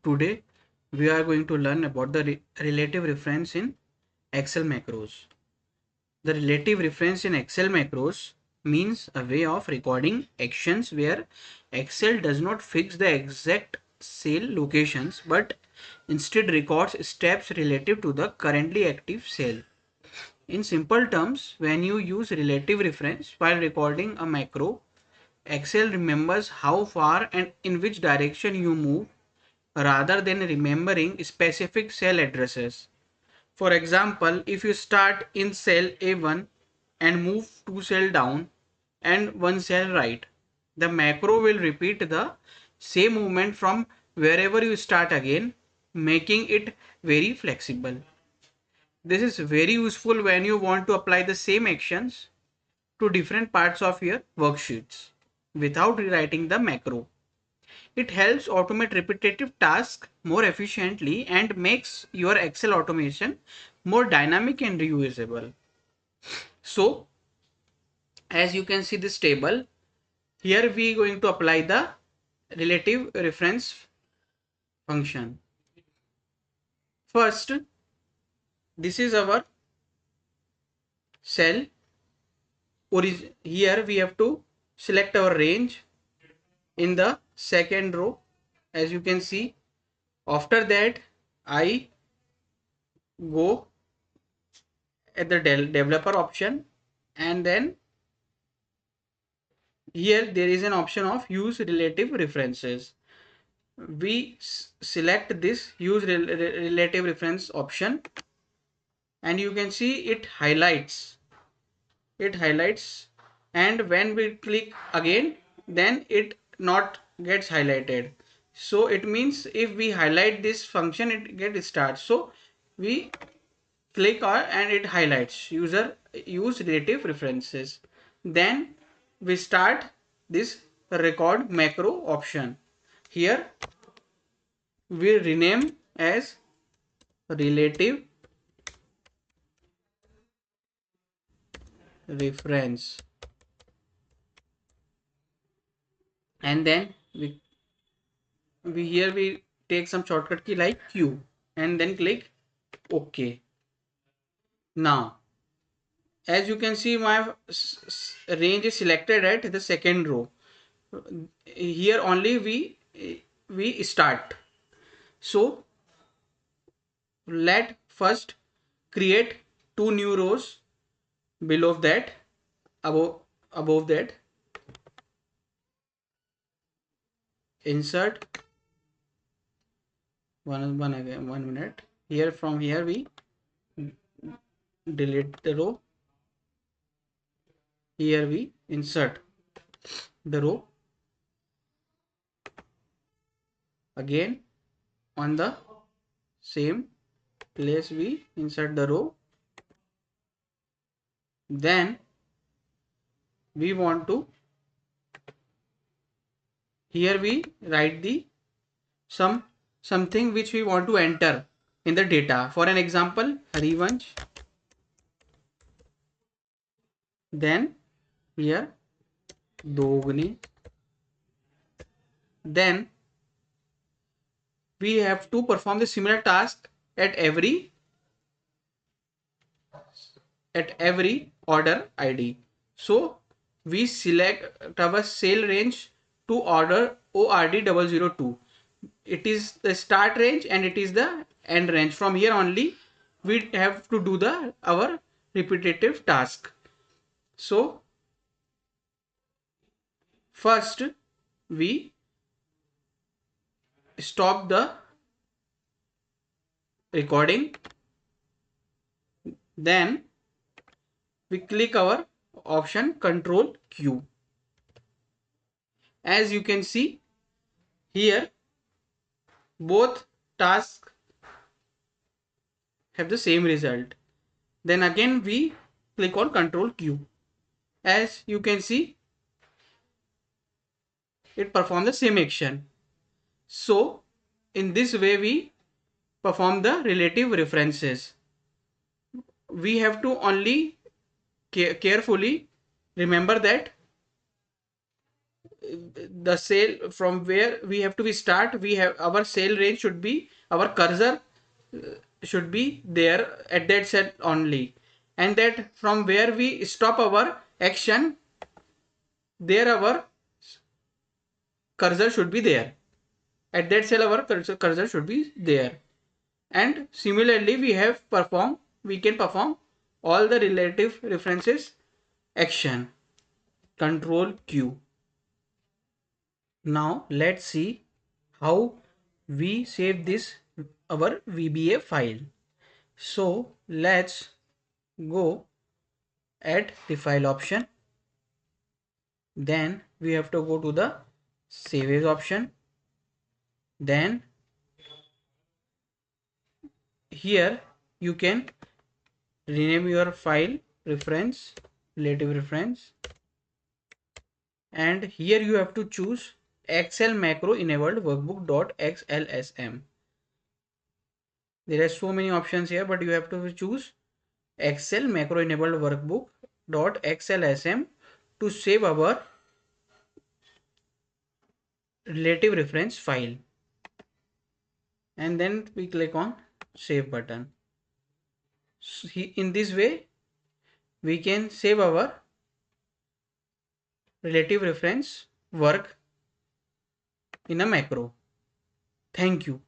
Today we are going to learn about the relative reference in Excel macros. The relative reference in Excel macros means a way of recording actions where Excel does not fix the exact cell locations but instead records steps relative to the currently active cell. In simple terms, when you use relative reference while recording a macro, Excel remembers how far and in which direction you move rather than remembering specific cell addresses. For example, if you start in cell A1 and move 2 cells down and 1 cell right, the macro will repeat the same movement from wherever you start again, making it very flexible. This is very useful when you want to apply the same actions to different parts of your worksheets without rewriting the macro. It helps automate repetitive tasks more efficiently and makes your Excel automation more dynamic and reusable. So, as you can see this table, here we are going to apply the relative reference function. First, this is our cell. Here we have to select our range in the second row. As you can see, after that I go at the developer option, and then here there is an option of use relative references. We select this use relative reference option, and you can see it highlights, and when we click again, then it not gets highlighted. So it means if we highlight this function, it gets start. So we click on and it highlights use relative references. Then we start this record macro option. Here we rename as relative reference, and then we take some shortcut key like Q and then click OK. Now as you can see, my range is selected at the second row. Here only we start. So let first create 2 new rows below that, above that. Insert one again, 1 minute. Here from here we delete the row. Here we insert the row again. On the same place we insert the row. Then we want to, here we write the something which we want to enter in the data. For an example, Harivansh. Then here Dogni. Then we have to perform the similar task at every order ID. So we select our cell range to order ORD002. It is the start range and it is the end range. From here only we have to do our repetitive task. So first we stop the recording, then we click our option Control Q. As you can see here, both tasks have the same result. Then again we click on Control Q. As you can see, it performs the same action. So in this way we perform the relative references. We have to only carefully remember that the cell from where we have to be start, we have our cell range should be, our cursor should be there at that cell only, and that from where we stop our action, there our cursor should be there. At that cell our cursor should be there. And similarly we can perform all the relative references action. Control Q. Now let's see how we save this our VBA file. So let's go at the file option. Then we have to go to the save as option. Then here you can rename your file reference, relative reference, and here you have to choose Excel macro enabled workbook.xlsm. There are so many options here, but you have to choose Excel macro enabled workbook.xlsm to save our relative reference file. And then we click on save button. In this way we can save our relative reference work in a macro. Thank you.